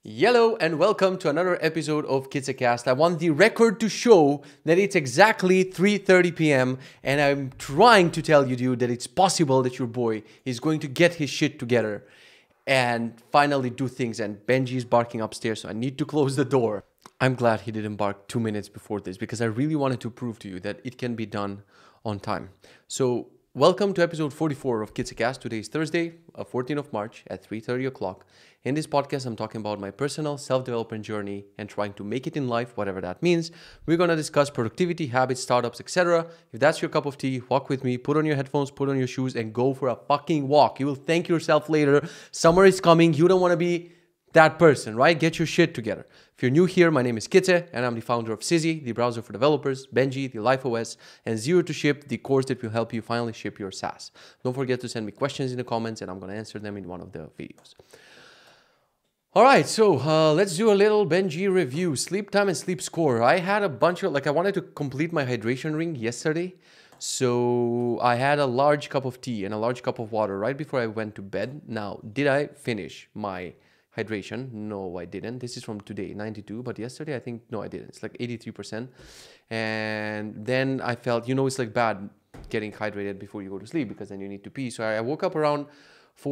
Hello and welcome to another episode of Kitze. I want the record to show that it's exactly 3:30 p.m. and I'm trying to tell you, dude, that it's possible that your boy is going to get his shit together and finally do things. And Benji is barking upstairs, so I need to close the door. I'm glad he didn't bark 2 minutes before this because I really wanted to prove to you that it can be done on time. So welcome to episode 44 of Kitze. Today is Thursday, 14th of March at 3:30 o'clock. In this podcast, I'm talking about my personal self-development journey and trying to make it in life, whatever that means. We're going to discuss productivity, habits, startups, etc. If that's your cup of tea, walk with me, put on your headphones, put on your shoes, and go for a fucking walk. You will thank yourself later. Summer is coming. You don't want to be that person, right? Get your shit together. If you're new here, my name is Kitze, and I'm the founder of Sizzy, the browser for developers, Benji, the Life OS, and Zero to Ship, the course that will help you finally ship your SaaS. Don't forget to send me questions in the comments, and I'm going to answer them in one of the videos. All right, so let's do a little Benji review. Sleep time and sleep score. I had a bunch of, I wanted to complete my hydration ring yesterday. So I had a large cup of tea and a large cup of water right before I went to bed. Now, did I finish my hydration? No, I didn't. This is from today, 92. But yesterday, I think, no, I didn't. It's like 83%. And then I felt, it's like bad getting hydrated before you go to sleep because then you need to pee. So I woke up around 5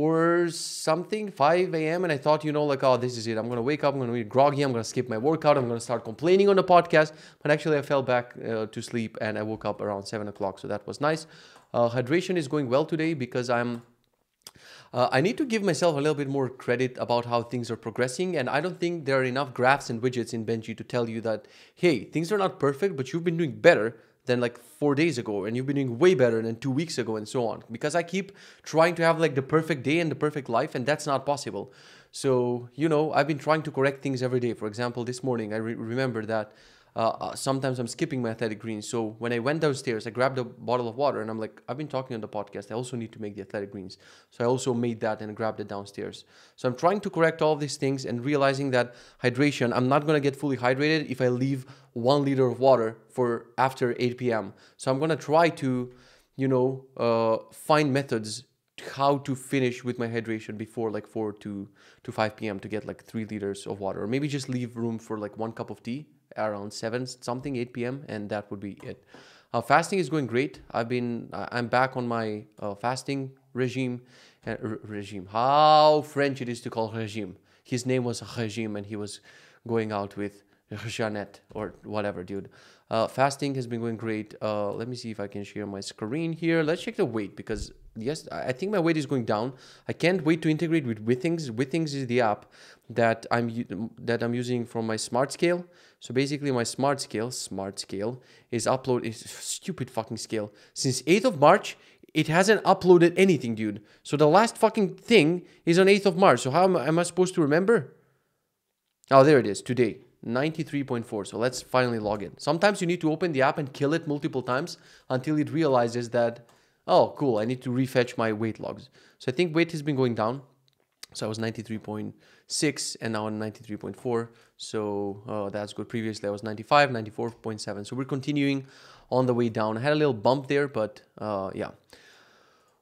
a.m. and I thought, oh, this is it. I'm going to wake up, I'm going to be groggy, I'm going to skip my workout, I'm going to start complaining on the podcast. But actually I fell back to sleep and I woke up around 7 o'clock. So that was nice. Hydration is going well today because I need to give myself a little bit more credit about how things are progressing. And I don't think there are enough graphs and widgets in Benji to tell you that, hey, things are not perfect, but you've been doing better than like 4 days ago, and you've been doing way better than 2 weeks ago, and so on. Because I keep trying to have like the perfect day and the perfect life, and that's not possible. So, I've been trying to correct things every day. For example, this morning, I remember that sometimes I'm skipping my athletic greens. So when I went downstairs, I grabbed a bottle of water and I'm like, I've been talking on the podcast. I also need to make the athletic greens. So I also made that and grabbed it downstairs. So I'm trying to correct all of these things and realizing that hydration, I'm not going to get fully hydrated if I leave 1 liter of water for after 8 p.m. So I'm going to try to, find methods how to finish with my hydration before like 4 to 5 p.m. to get like 3 liters of water, or maybe just leave room for like 1 cup of tea around 8 p.m. and that would be it. Fasting is going great. I'm back on my fasting regime. How French it is to call regime. His name was Regime and he was going out with Jeannette or whatever, dude. Fasting has been going great. Let me see if I can share my screen here. Let's check the weight because yes, I think my weight is going down. I can't wait to integrate with Withings. Withings is the app that I'm using from my smart scale. So basically my smart scale is stupid fucking scale. Since 8th of March, it hasn't uploaded anything, dude. So the last fucking thing is on 8th of March. So how am I supposed to remember? Oh, there it is, today. 93.4. So let's finally log in. Sometimes you need to open the app and kill it multiple times until it realizes that, oh, cool, I need to refetch my weight logs. So I think weight has been going down. So I was 93.6 and now I'm 93.4. So that's good. Previously I was 95, 94.7. So we're continuing on the way down. I had a little bump there, but yeah.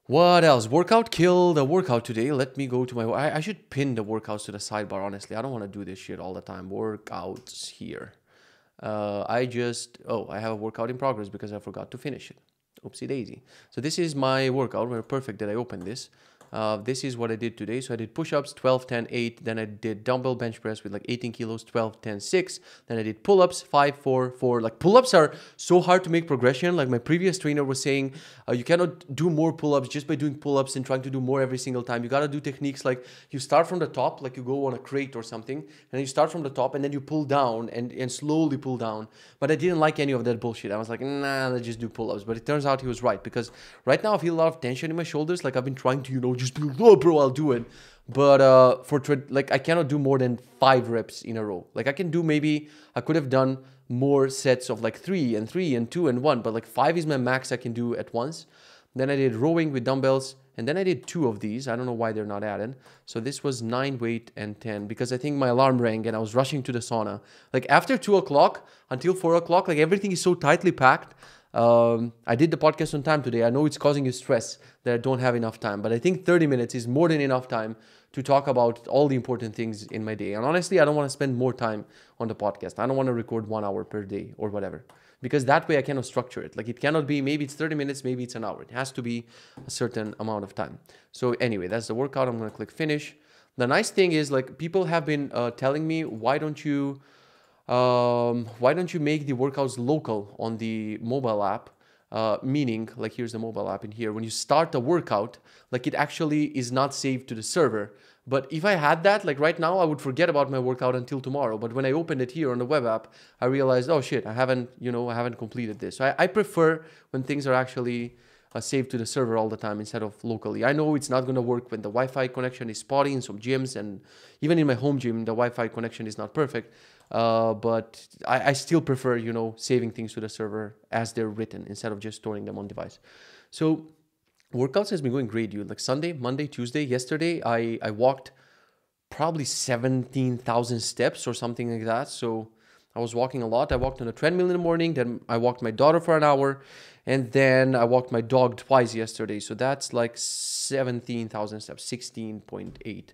What else? Workout killed a workout today. Let me go to my... I should pin the workouts to the sidebar, honestly. I don't want to do this shit all the time. Workouts here. I have a workout in progress because I forgot to finish it. Oopsie daisy. So this is my workout. We're perfect that I opened this. This is what I did today. So I did push-ups, 12, 10, 8. Then I did dumbbell bench press with like 18 kilos, 12, 10, 6. Then I did pull-ups, 5, 4, 4. Like pull-ups are so hard to make progression. Like my previous trainer was saying, you cannot do more pull-ups just by doing pull-ups and trying to do more every single time. You got to do techniques like you start from the top, like you go on a crate or something. And then you start from the top and then you pull down and slowly pull down. But I didn't like any of that bullshit. I was like, nah, let's just do pull-ups. But it turns out he was right because right now I feel a lot of tension in my shoulders. Like I've been trying to, just be like, oh, bro, I'll do it. But I cannot do more than 5 reps in a row. Like I could have done more sets of like 3 and 3 and 2 and 1. But like 5 is my max I can do at once. Then I did rowing with dumbbells. And then I did 2 of these. I don't know why they're not added. So this was 9 weight and 10 because I think my alarm rang and I was rushing to the sauna. Like after 2 o'clock until 4 o'clock, like everything is so tightly packed. I did the podcast on time today. I know it's causing you stress that I don't have enough time, but I think 30 minutes is more than enough time to talk about all the important things in my day. And honestly, I don't want to spend more time on the podcast. I don't want to record 1 hour per day or whatever, because that way I cannot structure it. Like it cannot be, maybe it's 30 minutes, maybe it's an hour. It has to be a certain amount of time. So anyway, that's the workout. I'm going to click finish. The nice thing is, like, people have been telling me, why don't you make the workouts local on the mobile app? Meaning, like, here's the mobile app in here. When you start the workout, like, it actually is not saved to the server. But if I had that, like right now, I would forget about my workout until tomorrow. But when I opened it here on the web app, I realized, oh shit, I haven't completed this. So I prefer when things are actually saved to the server all the time instead of locally. I know it's not going to work when the Wi-Fi connection is spotty in some gyms, and even in my home gym, the Wi-Fi connection is not perfect. But I still prefer, saving things to the server as they're written instead of just storing them on device. So workouts has been going great, dude. Like Sunday, Monday, Tuesday, yesterday, I walked probably 17,000 steps or something like that. So I was walking a lot. I walked on a treadmill in the morning. Then I walked my daughter for an hour. And then I walked my dog twice yesterday. So that's like 17,000 steps, 16.8.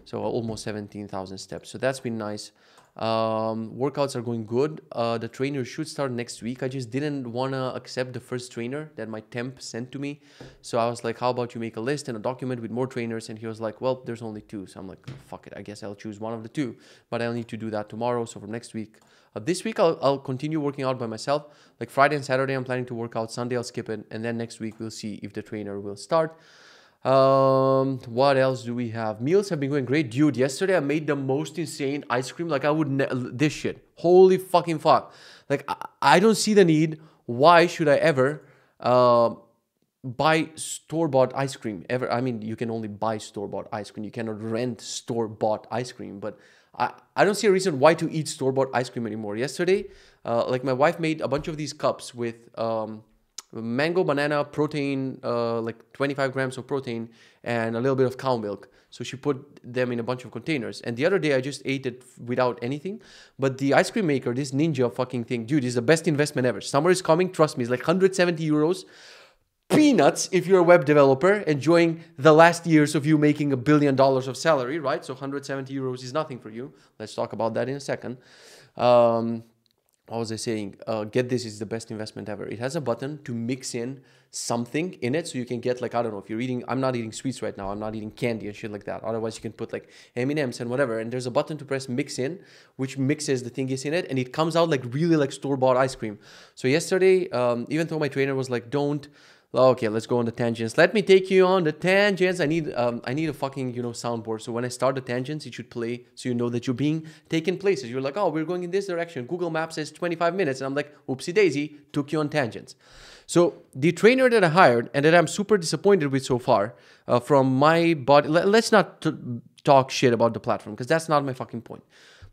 So almost 17,000 steps. So that's been nice. Workouts are going good. The trainer should start next week. I just didn't want to accept the first trainer that my temp sent to me. So I was like, how about you make a list and a document with more trainers? And he was like, well, there's only 2. So I'm like, fuck it, I guess I'll choose one of the 2, but I'll need to do that tomorrow. So for next week, this week I'll continue working out by myself. Like Friday and Saturday I'm planning to work out. Sunday I'll skip it, and then next week we'll see if the trainer will start. What else do we have? Meals have been going great, dude. Yesterday I made the most insane ice cream. Like I would this shit, holy fucking fuck. Like I don't see the need. Why should I ever buy store-bought ice cream ever? I mean, you can only buy store-bought ice cream. You cannot rent store-bought ice cream. But I don't see a reason why to eat store-bought ice cream anymore. Yesterday, like my wife made a bunch of these cups with mango, banana, protein, like 25 grams of protein and a little bit of cow milk. So she put them in a bunch of containers. And the other day I just ate it without anything. But the ice cream maker, this Ninja fucking thing, dude, is the best investment ever. Summer is coming, trust me. It's like 170 euros. Peanuts if you're a web developer enjoying the last years of you making $1 billion of salary, right? So 170 euros is nothing for you. Let's talk about that in a second. What was I saying? Get this, is the best investment ever. It has a button to mix in something in it. So you can get, like, I don't know, if you're eating, I'm not eating sweets right now. I'm not eating candy and shit like that. Otherwise you can put like M&Ms and whatever. And there's a button to press mix in, which mixes the thingies in it. And it comes out like really like store-bought ice cream. So yesterday, even though my trainer was like, don't, okay, let's go on the tangents. Let me take you on the tangents. I need a fucking, soundboard. So when I start the tangents, it should play so you know that you're being taken places. You're like, oh, we're going in this direction. Google Maps says 25 minutes. And I'm like, oopsie daisy, took you on tangents. So the trainer that I hired and that I'm super disappointed with so far, from my body, let's not talk shit about the platform because that's not my fucking point.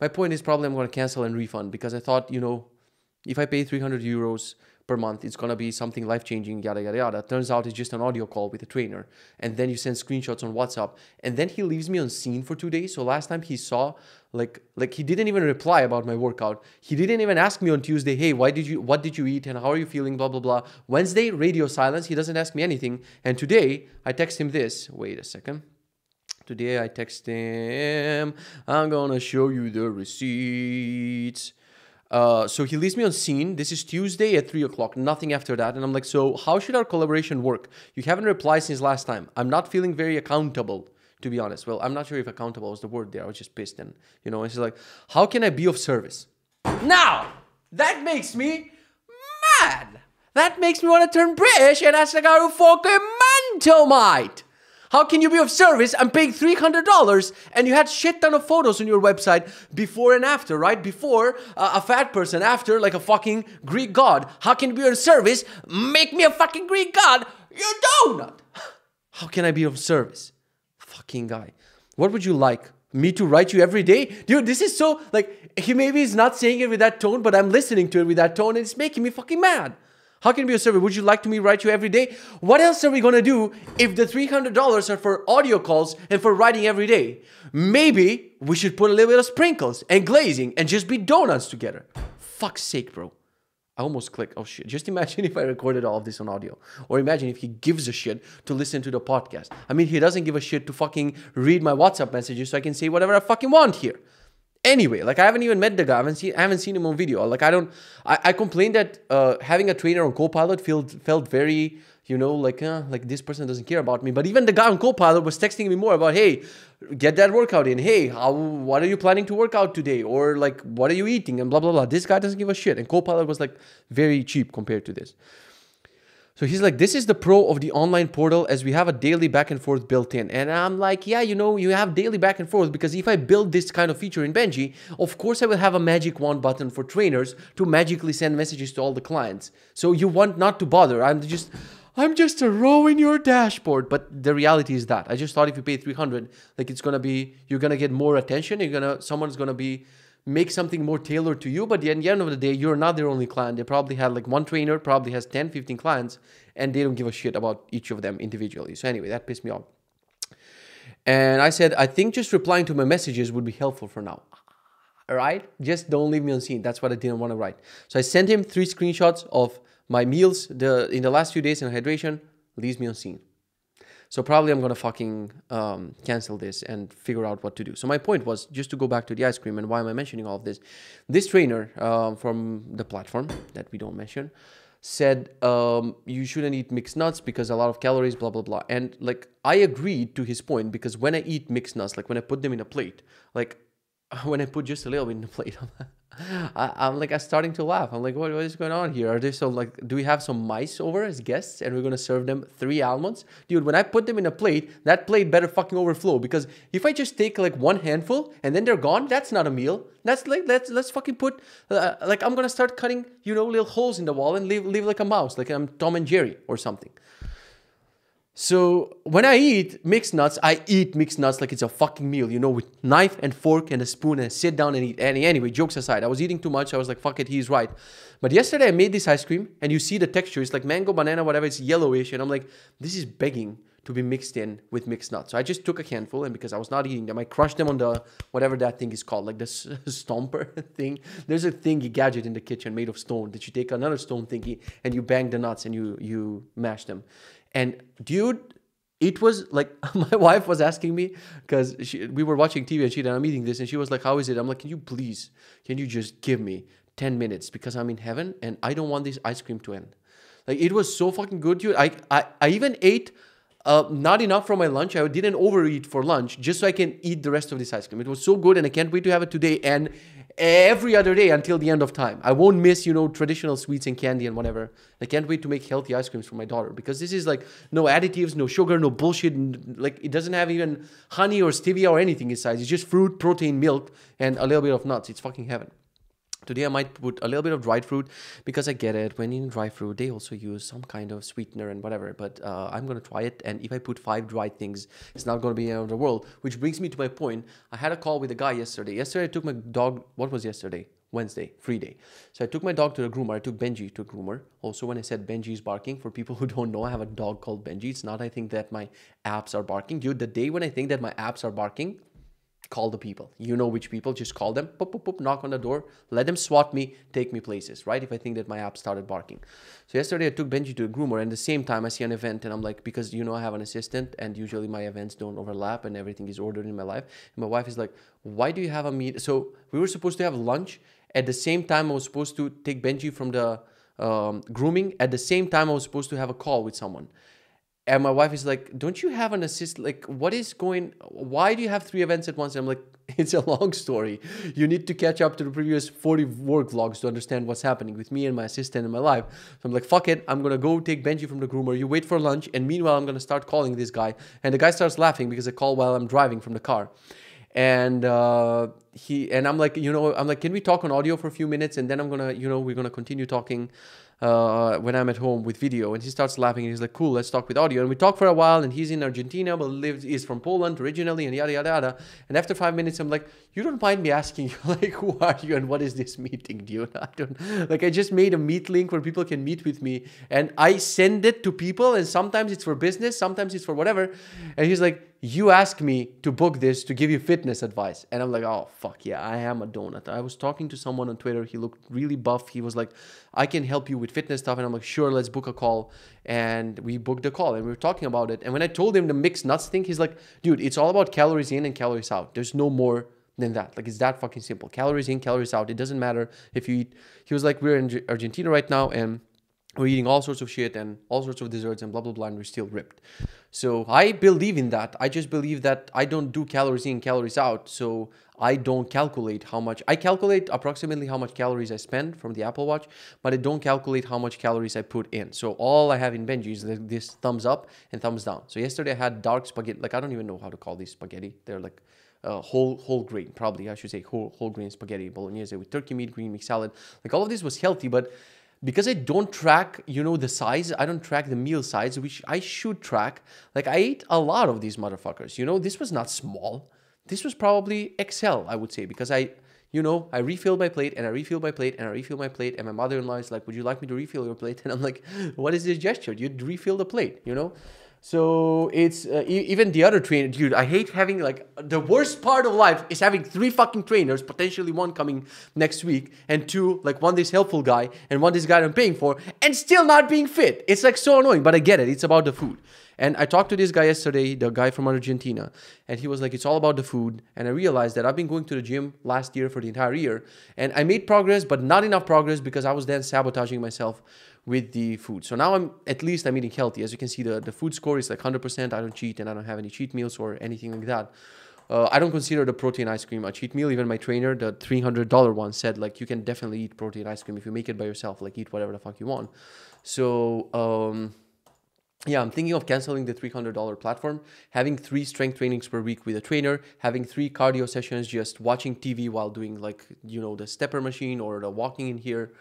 My point is probably I'm going to cancel and refund because I thought, if I pay 300 euros per month, it's going to be something life-changing, yada, yada, yada. Turns out it's just an audio call with a trainer. And then you send screenshots on WhatsApp. And then he leaves me on scene for 2 days. So last time he saw, like he didn't even reply about my workout. He didn't even ask me on Tuesday, hey, what did you eat? And how are you feeling? Blah, blah, blah. Wednesday, radio silence. He doesn't ask me anything. And today, I text him this. Wait a second. Today, I text him, I'm going to show you the receipts. So he leaves me on scene. This is Tuesday at 3 o'clock, nothing after that. And I'm like, so how should our collaboration work? You haven't replied since last time. I'm not feeling very accountable, to be honest. Well, I'm not sure if accountable was the word there. I was just pissed. And, and she's like, how can I be of service? Now, that makes me mad. That makes me want to turn British and ask like, are you fucking mental, mate? How can you be of service? I'm paying $300 and you had shit ton of photos on your website before and after, right? Before a fat person, after like a fucking Greek god. How can you be of service? Make me a fucking Greek god. You donut. How can I be of service? Fucking guy. What would you like? Me to write you every day? Dude, this is so like, he maybe is not saying it with that tone, but I'm listening to it with that tone and it's making me fucking mad. How can I be a server? Would you like me to write you every day? What else are we going to do if the $300 are for audio calls and for writing every day? Maybe we should put a little bit of sprinkles and glazing and just be donuts together. Fuck's sake, bro. I almost clicked. Oh shit. Just imagine if I recorded all of this on audio. Or imagine if he gives a shit to listen to the podcast. I mean, he doesn't give a shit to fucking read my WhatsApp messages so I can say whatever I fucking want here. Anyway, like I haven't even met the guy. I haven't seen him on video. Like I complained that having a trainer on Copilot felt very, like this person doesn't care about me. But even the guy on Copilot was texting me more about, hey, get that workout in. Hey, what are you planning to work out today? Or like, what are you eating? And blah, blah, blah. This guy doesn't give a shit. And Copilot was like very cheap compared to this. So he's like, this is the pro of the online portal as we have a daily back and forth built in. And I'm like, yeah, you have daily back and forth because if I build this kind of feature in Benji, of course I will have a magic wand button for trainers to magically send messages to all the clients. So you want not to bother. I'm just a row in your dashboard. But the reality is that I just thought if you pay 300, like you're going to get more attention. Someone's going to be make something more tailored to you, but at the end of the day, you're not their only client. They probably had like one trainer, probably has 10, 15 clients, and they don't give a shit about each of them individually. So anyway, that pissed me off. And I said, I think just replying to my messages would be helpful for now. All right? Just don't leave me on scene. That's what I didn't want to write. So I sent him 3 screenshots of my meals in the last few days in hydration, leaves me on scene. So probably I'm going to fucking cancel this and figure out what to do. So my point was, just to go back to the ice cream and why am I mentioning all of this? This trainer from the platform that we don't mention said you shouldn't eat mixed nuts because a lot of calories, blah, blah, blah. And like I agreed to his point because when I eat mixed nuts, like when I put them in a plate, like when I put just a little bit in the plate, I'm starting to laugh. I'm like, what is going on here? Are they so like, do we have some mice over as guests and we're going to serve them 3 almonds? Dude, when I put them in a plate, that plate better fucking overflow because if I just take like 1 handful and then they're gone, that's not a meal. That's like, let's fucking put, like I'm going to start cutting, little holes in the wall and live like a mouse, like I'm Tom and Jerry or something. So when I eat mixed nuts, I eat mixed nuts like it's a fucking meal, with knife and fork and a spoon and I sit down and eat. And anyway, jokes aside, I was eating too much. I was like, fuck it, he's right. But yesterday I made this ice cream and you see the texture. It's like mango, banana, whatever. It's yellowish. And I'm like, this is begging to be mixed in with mixed nuts. So I just took a handful and because I was not eating them, I crushed them on the, whatever that thing is called, like the stomper thing. There's a thingy gadget in the kitchen made of stone that you take another stone thingy and you bang the nuts and you mash them. And dude, it was like, my wife was asking me, because we were watching TV and I'm eating this and she was like, how is it? I'm like, can you just give me 10 minutes because I'm in heaven and I don't want this ice cream to end. Like it was so fucking good, dude. I even ate not enough for my lunch. I didn't overeat for lunch just so I can eat the rest of this ice cream. It was so good and I can't wait to have it today and every other day until the end of time. I won't miss, traditional sweets and candy and whatever. I can't wait to make healthy ice creams for my daughter because this is like no additives, no sugar, no bullshit. Like it doesn't have even honey or stevia or anything inside. It's just fruit, protein, milk, and a little bit of nuts. It's fucking heaven. Today I might put a little bit of dried fruit because I get it. When in dry fruit, they also use some kind of sweetener and whatever. But I'm going to try it. And if I put 5 dried things, it's not going to be the end of the world. Which brings me to my point. I had a call with a guy yesterday. Yesterday I took my dog. What was yesterday? Wednesday, free day. So I took my dog to the groomer. I took Benji to a groomer. Also, when I said Benji is barking, for people who don't know, I have a dog called Benji. It's not I think that my apps are barking. Dude, the day when I think that my apps are barking, call the people. You know which people. Just call them. Boop, boop, boop, knock on the door. Let them swat me. Take me places, right? If I think that my app started barking. So yesterday I took Benji to a groomer. And at the same time I see an event and I'm like, because I have an assistant and usually my events don't overlap and everything is ordered in my life. And my wife is like, why do you have a meet? So we were supposed to have lunch. At the same time I was supposed to take Benji from the grooming. At the same time I was supposed to have a call with someone. And my wife is like, don't you have an assistant? Like, why do you have 3 events at once? And I'm like, it's a long story. You need to catch up to the previous 40 work vlogs to understand what's happening with me and my assistant in my life. So I'm like, fuck it. I'm going to go take Benji from the groomer. You wait for lunch. And meanwhile, I'm going to start calling this guy. And the guy starts laughing because I call while I'm driving from the car. And I'm like, can we talk on audio for a few minutes? And then I'm going to, we're going to continue talking. when I'm at home with video, and he starts laughing and he's like, cool, let's talk with audio. And we talk for a while, and he's in Argentina but is from Poland originally, and yada yada yada. And after 5 minutes I'm like, you don't mind me asking you, like, who are you and what is this meeting, dude? I just made a meet link where people can meet with me, and I send it to people, and sometimes it's for business, sometimes it's for whatever. And he's like, you asked me to book this to give you fitness advice. And I'm like, oh, fuck yeah, I am a donut. I was talking to someone on Twitter. He looked really buff. He was like, I can help you with fitness stuff. And I'm like, sure, let's book a call. And we booked a call and we were talking about it. And when I told him the mixed nuts thing, he's like, dude, it's all about calories in and calories out. There's no more than that. Like, it's that fucking simple. Calories in, calories out. It doesn't matter if you eat. He was like, we're in Argentina right now, and we're eating all sorts of shit and all sorts of desserts and blah, blah, blah, and we're still ripped. So I believe in that. I just believe that I don't do calories in, calories out. So I don't calculate how much. I calculate approximately how much calories I spend from the Apple Watch, but I don't calculate how much calories I put in. So all I have in Benji is this thumbs up and thumbs down. So yesterday I had dark spaghetti. Like, I don't even know how to call these spaghetti. They're like whole grain, probably I should say whole grain spaghetti bolognese with turkey meat, green mixed salad. Like, all of this was healthy, but because I don't track, the size, I don't track the meal size, which I should track. Like, I ate a lot of these motherfuckers. This was not small. This was probably XL, I would say, because I refilled my plate and I refilled my plate and I refilled my plate. And my mother-in-law is like, would you like me to refill your plate? And I'm like, what is this gesture? You refill the plate, So it's even the other trainer, dude, I hate having, like, the worst part of life is having 3 fucking trainers, potentially 1 coming next week, and 2, like, 1 this helpful guy and 1 this guy I'm paying for, and still not being fit. It's like so annoying, but I get it. It's about the food. And I talked to this guy yesterday, the guy from Argentina, and he was like, it's all about the food. And I realized that I've been going to the gym last year for the entire year, and I made progress, but not enough progress because I was then sabotaging myself with the food. So now I'm eating healthy. As you can see, the food score is like 100%. I don't cheat, and I don't have any cheat meals or anything like that. I don't consider the protein ice cream a cheat meal. Even my trainer, the $300 one, said, like, you can definitely eat protein ice cream if you make it by yourself. Like, eat whatever the fuck you want. So yeah, I'm thinking of canceling the $300 platform, having 3 strength trainings per week with a trainer, having 3 cardio sessions, just watching TV while doing, like, the stepper machine or the walking in here,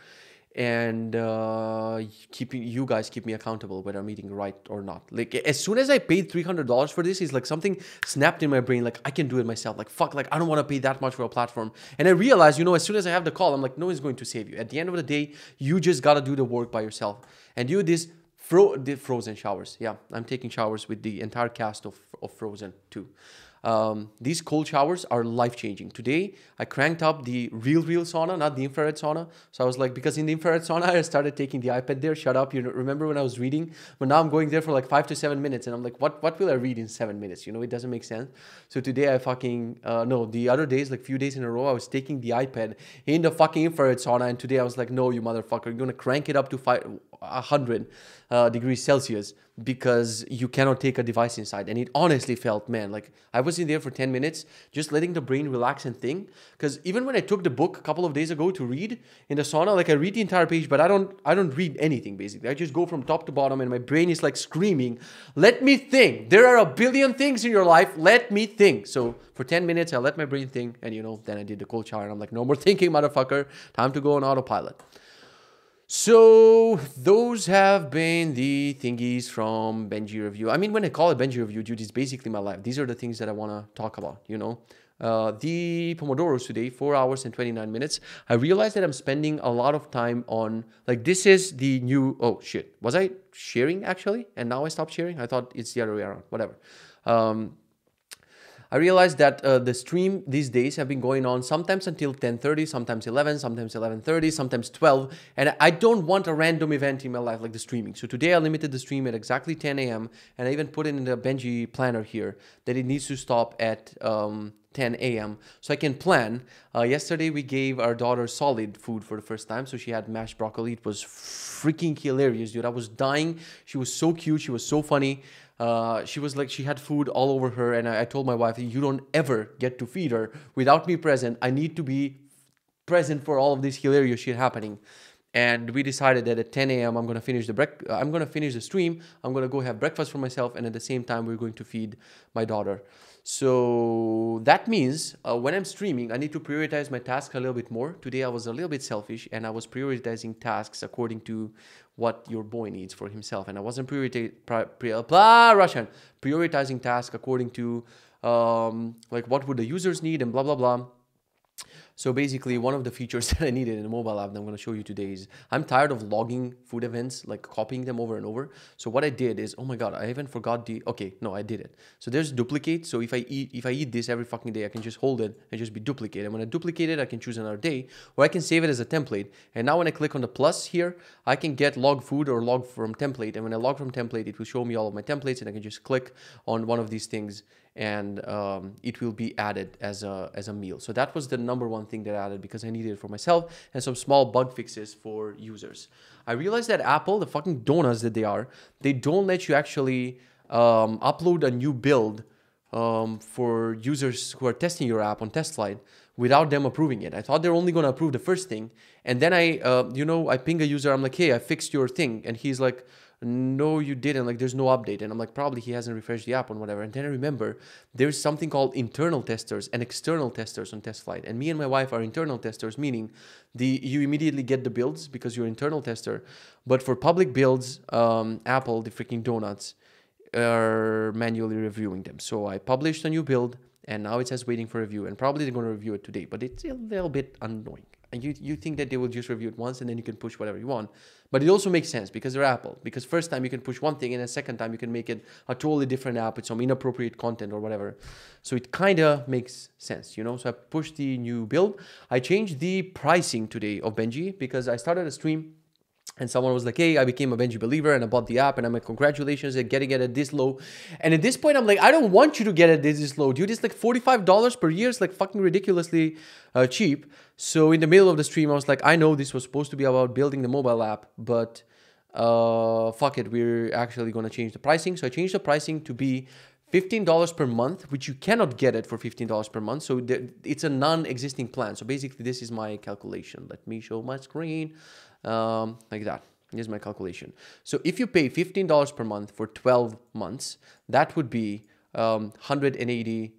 and you guys keep me accountable whether I'm eating right or not. Like, as soon as I paid $300 for this, it's like something snapped in my brain, like, I can do it myself. Like, fuck, like, I don't want to pay that much for a platform. And I realized, as soon as I have the call, I'm like, no one's going to save you. At the end of the day, you just got to do the work by yourself. And this Frozen showers. Yeah, I'm taking showers with the entire cast of Frozen too. These cold showers are life-changing. Today, I cranked up the real sauna, not the infrared sauna. So I was like, because in the infrared sauna, I started taking the iPad there. Shut up. Remember when I was reading? But now I'm going there for like 5 to 7 minutes. And I'm like, what will I read in 7 minutes? It doesn't make sense. So today I the other days, like few days in a row, I was taking the iPad in the fucking infrared sauna. And today I was like, no, you motherfucker, you're going to crank it up to 100 degrees Celsius because you cannot take a device inside. And it honestly felt, man, like I was in there for 10 minutes just letting the brain relax and think. Because even when I took the book a couple of days ago to read in the sauna, like I read the entire page, but I don't read anything basically. I just go from top to bottom and my brain is like screaming, let me think. There are a billion things in your life. Let me think. So for 10 minutes, I let my brain think. And then I did the cold shower and I'm like, no more thinking, motherfucker. Time to go on autopilot. So those have been the thingies from Benji Review. I mean, when I call it Benji Review, dude, it's basically my life. These are the things that I want to talk about, The Pomodoros today, 4 hours and 29 minutes. I realized that I'm spending a lot of time on, like, this is the new, oh shit. Was I sharing actually? And now I stopped sharing? I thought it's the other way around, whatever. I realized that the stream these days have been going on sometimes until 10:30, sometimes 11, sometimes 11:30, sometimes 12. And I don't want a random event in my life like the streaming. So today I limited the stream at exactly 10 a.m. And I even put it in the Benji planner here that it needs to stop at 10 a.m. so I can plan. Yesterday we gave our daughter solid food for the first time. So she had mashed broccoli. It was freaking hilarious, dude. I was dying. She was so cute. She was so funny. She was like, she had food all over her. And I told my wife, you don't ever get to feed her without me present. I need to be present for all of this hilarious shit happening. And we decided that at 10 a.m. I'm going to finish the stream. I'm going to go have breakfast for myself. And at the same time, we're going to feed my daughter. So that means when I'm streaming, I need to prioritize my tasks a little bit more. Today I was a little bit selfish and I was prioritizing tasks according to what your boy needs for himself. And I wasn't prioritizing tasks according to like what would the users need and blah, blah, blah. So basically, one of the features that I needed in a mobile app that I'm going to show you today is I'm tired of logging food events, like copying them over and over. So what I did is, oh my God, I even forgot okay, no, I did it. So there's duplicate. So if I eat this every fucking day, I can just hold it and just be duplicate. And when I duplicate it, I can choose another day, or I can save it as a template. And now when I click on the plus here, I can get log food or log from template. And when I log from template, it will show me all of my templates, and I can just click on one of these things and it will be added as a meal. So that was the number one thing that I added because I needed it for myself and some small bug fixes for users. I realized that Apple, the fucking donuts that they are, they don't let you actually upload a new build for users who are testing your app on test flight without them approving it. I thought they're only going to approve the first thing. And then I ping a user. I'm like, hey, I fixed your thing. And he's like, no, you didn't. Like, there's no update. And I'm like, probably he hasn't refreshed the app or whatever. And then I remember there's something called internal testers and external testers on test flight. And me and my wife are internal testers, meaning you immediately get the builds because you're internal tester. But for public builds, Apple, the freaking donuts, are manually reviewing them. So I published a new build and now it says waiting for review, and probably they're going to review it today, but it's a little bit annoying. And you think that they will just review it once and then you can push whatever you want. But it also makes sense because they're Apple. Because first time you can push one thing and the second time you can make it a totally different app with some inappropriate content or whatever. So it kind of makes sense, you know. So I pushed the new build. I changed the pricing today of Benji because I started a stream and someone was like, hey, I became a Benji believer and I bought the app, and I'm like, congratulations at getting it at this low. And at this point, I'm like, I don't want you to get it this low, dude. It's like $45 per year. It's like fucking ridiculously cheap. So in the middle of the stream, I was like, I know this was supposed to be about building the mobile app, but fuck it. We're actually going to change the pricing. So I changed the pricing to be $15 per month, which you cannot get it for $15 per month. So it's a non-existing plan. So basically, this is my calculation. Let me show my screen. Like that. Here's my calculation. So if you pay $15 per month for 12 months, that would be $180.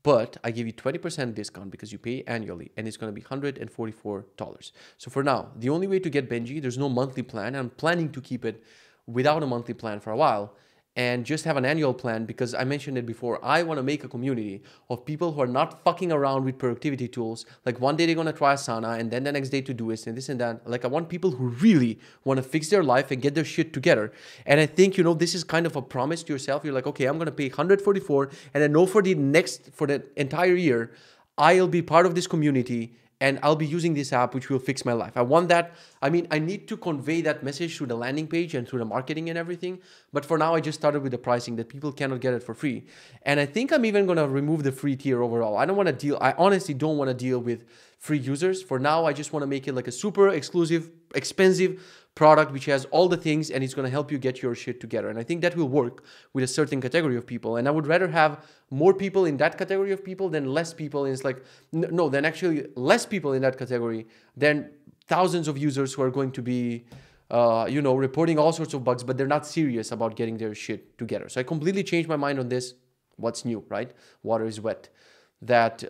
But I give you 20% discount because you pay annually, and it's going to be $144. So for now, the only way to get Benji, there's no monthly plan. I'm planning to keep it without a monthly plan for a while and just have an annual plan because I mentioned it before. I want to make a community of people who are not fucking around with productivity tools. Like one day they're going to try Asana and then the next day Todoist and this and that. Like I want people who really want to fix their life and get their shit together. And I think, you know, this is kind of a promise to yourself. You're like, okay, I'm going to pay $144 and I know for the entire year, I'll be part of this community and I'll be using this app, which will fix my life. I want that. I mean, I need to convey that message through the landing page and through the marketing and everything. But for now, I just started with the pricing that people cannot get it for free. And I think I'm even going to remove the free tier overall. I honestly don't want to deal with free users. For now, I just want to make it like a super exclusive, expensive product which has all the things and it's going to help you get your shit together. And I think that will work with a certain category of people. And I would rather have more people in that category of people than less people. And it's like, no, then actually less people in that category than thousands of users who are going to be, you know, reporting all sorts of bugs, but they're not serious about getting their shit together. So I completely changed my mind on this. What's new, right? Water is wet. That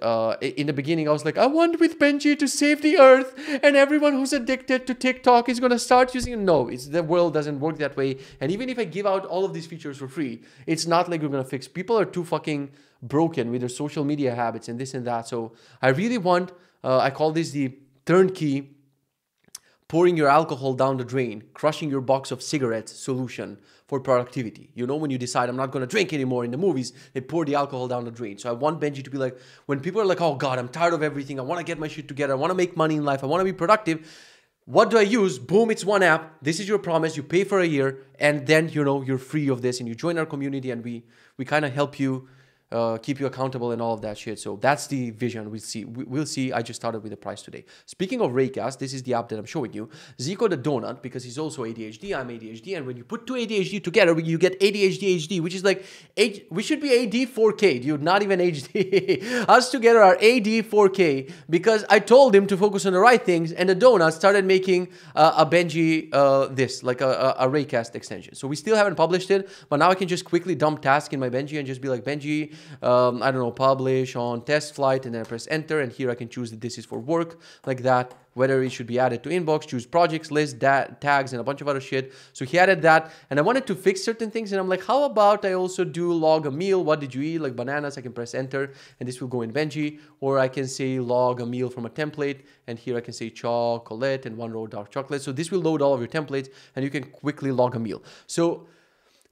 in the beginning I was like, I want with Benji to save the earth and everyone who's addicted to TikTok is going to start using it. No, the world doesn't work that way. And even if I give out all of these features for free, it's not like we're going to fix. People are too fucking broken with their social media habits and this and that. So I really want, I call this the turnkey, pouring your alcohol down the drain, crushing your box of cigarettes solution for productivity. You know, when you decide I'm not going to drink anymore in the movies, they pour the alcohol down the drain. So I want Benji to be like, when people are like, oh God, I'm tired of everything. I want to get my shit together. I want to make money in life. I want to be productive. What do I use? Boom, it's one app. This is your promise. You pay for a year and then, you know, you're free of this and you join our community and we kind of help you keep you accountable and all of that shit. So that's the vision. We'll see. I just started with the price today. Speaking of Raycast, this is the app that I'm showing you. Zico the donut, because he's also ADHD, I'm ADHD, and when you put two ADHD together, you get ADHD HD, which is like, we should be AD4K, dude, not even HD. Us together are AD4K, because I told him to focus on the right things, and the donut started making a benji, like a Raycast extension. So we still haven't published it, but now I can just quickly dump task in my benji and just be like, benji, I don't know, publish on test flight, and then I press enter, and here I can choose that this is for work, like that, whether it should be added to inbox, choose projects, list, tags, and a bunch of other shit. So he added that, and I wanted to fix certain things, and I'm like, how about I also do log a meal? What did you eat? Like bananas. I can press enter, and this will go in benji, or I can say log a meal from a template, and here I can say chocolate and 1 row dark chocolate. So this will load all of your templates, and you can quickly log a meal. So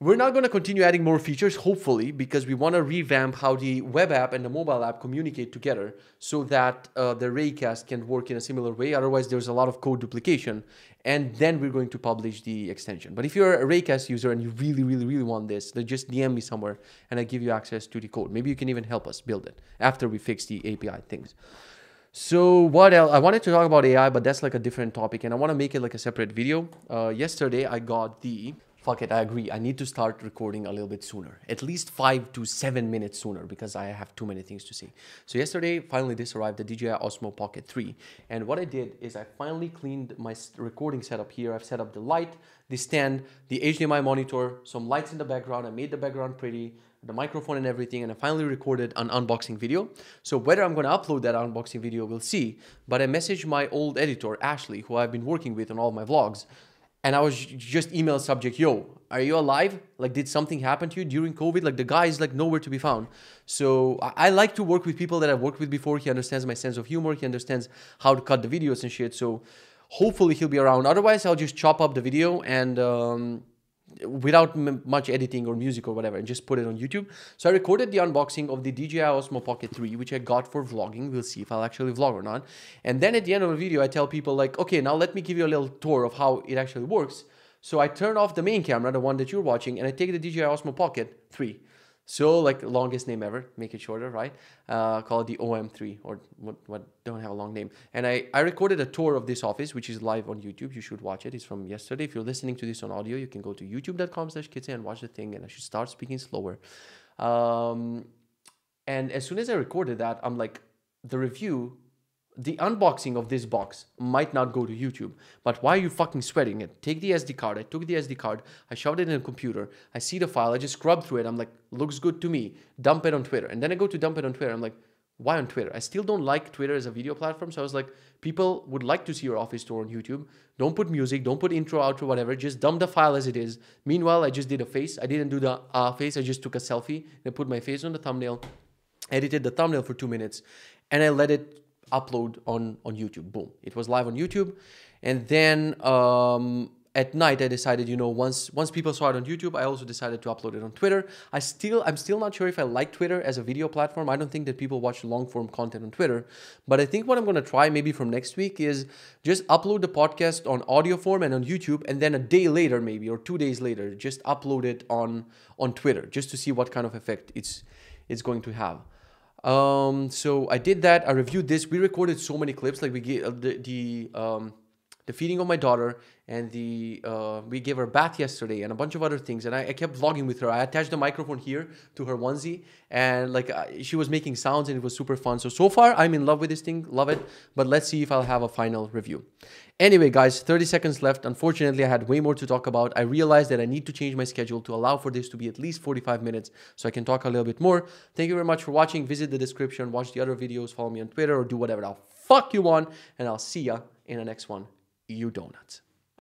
we're not going to continue adding more features, hopefully, because we want to revamp how the web app and the mobile app communicate together so that the Raycast can work in a similar way. Otherwise, there's a lot of code duplication, and then we're going to publish the extension. But if you're a Raycast user and you really, really, really want this, then just DM me somewhere and I give you access to the code. Maybe you can even help us build it after we fix the API things. So what else? I wanted to talk about AI, but that's like a different topic, and I want to make it like a separate video. Yesterday, I got the... Fuck it, I agree. I need to start recording a little bit sooner. At least 5 to 7 minutes sooner, because I have too many things to say. So yesterday, finally this arrived, the DJI Osmo Pocket 3. And what I did is I finally cleaned my recording setup here. I've set up the light, the stand, the HDMI monitor, some lights in the background. I made the background pretty, the microphone and everything, and I finally recorded an unboxing video. So whether I'm going to upload that unboxing video, we'll see. But I messaged my old editor, Ashley, who I've been working with on all my vlogs. And I was just email subject, yo, are you alive? Like, did something happen to you during COVID? Like, the guy is like nowhere to be found. So I like to work with people that I've worked with before. He understands my sense of humor. He understands how to cut the videos and shit. So hopefully he'll be around. Otherwise, I'll just chop up the video and without much editing or music or whatever, and just put it on YouTube. So I recorded the unboxing of the DJI Osmo Pocket 3, which I got for vlogging. We'll see if I'll actually vlog or not. And then at the end of the video, I tell people like, okay, now let me give you a little tour of how it actually works. So I turn off the main camera, the one that you're watching, and I take the DJI Osmo Pocket 3. So like longest name ever, make it shorter, right? Call it the OM3, or what don't have a long name. And I recorded a tour of this office, which is live on YouTube. You should watch it. It's from yesterday. If you're listening to this on audio, you can go to youtube.com/Kitze and watch the thing, and I should start speaking slower. And as soon as I recorded that, I'm like, the unboxing of this box might not go to YouTube, but why are you fucking sweating it? Take the SD card. I took the SD card. I shoved it in a computer. I see the file. I just scrubbed through it. I'm like, looks good to me. Dump it on Twitter. And then I go to dump it on Twitter. I'm like, why on Twitter? I still don't like Twitter as a video platform. So I was like, people would like to see your office tour on YouTube. Don't put music. Don't put intro, outro, whatever. Just dump the file as it is. Meanwhile, I just did a face. I didn't do the face. I just took a selfie and put my face on the thumbnail, edited the thumbnail for 2 minutes, and I let it upload on YouTube. Boom, it was live on YouTube. And then at night I decided, you know, once people saw it on YouTube, I also decided to upload it on Twitter. I'm still not sure if I like Twitter as a video platform. I don't think that people watch long form content on Twitter, but I think what I'm going to try maybe from next week is just upload the podcast on audio form and on YouTube, and then a day later maybe, or 2 days later, just upload it on Twitter, just to see what kind of effect it's going to have. So I did that. I reviewed this. We recorded so many clips. Like we gave the feeding of my daughter, and we gave her a bath yesterday, and a bunch of other things. And I kept vlogging with her. I attached the microphone here to her onesie, and like she was making sounds, and it was super fun. So far I'm in love with this thing. Love it. But let's see if I'll have a final review. Anyway, guys, 30 seconds left. Unfortunately, I had way more to talk about. I realized that I need to change my schedule to allow for this to be at least 45 minutes so I can talk a little bit more. Thank you very much for watching. Visit the description, watch the other videos, follow me on Twitter, or do whatever the fuck you want, and I'll see ya in the next one. You donuts.